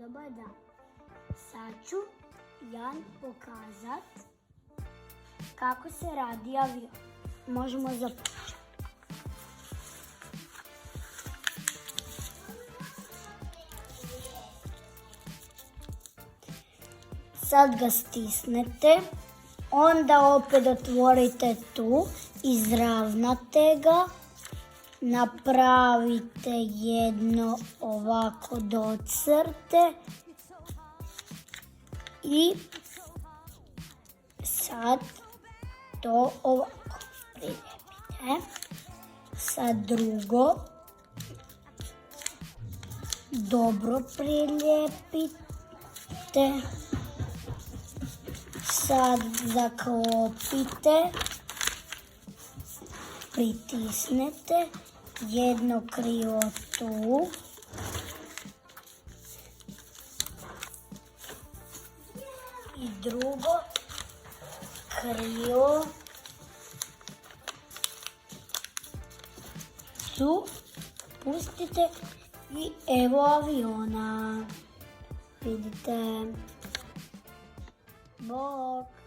Dobar dan. Sad ću Jan pokazat kako se radi avion. Možemo započeti. Sad ga stisnete, onda opet otvorite tu, izravnate ga, napravite jedno ovako do crte i sad to ovako prilijepite. Sad drugo, dobro prilijepite. Sad zaklopite, pritisnete, jedno krilo tu i drugo krilo tu, pustite i evo aviona, vidite. Bok.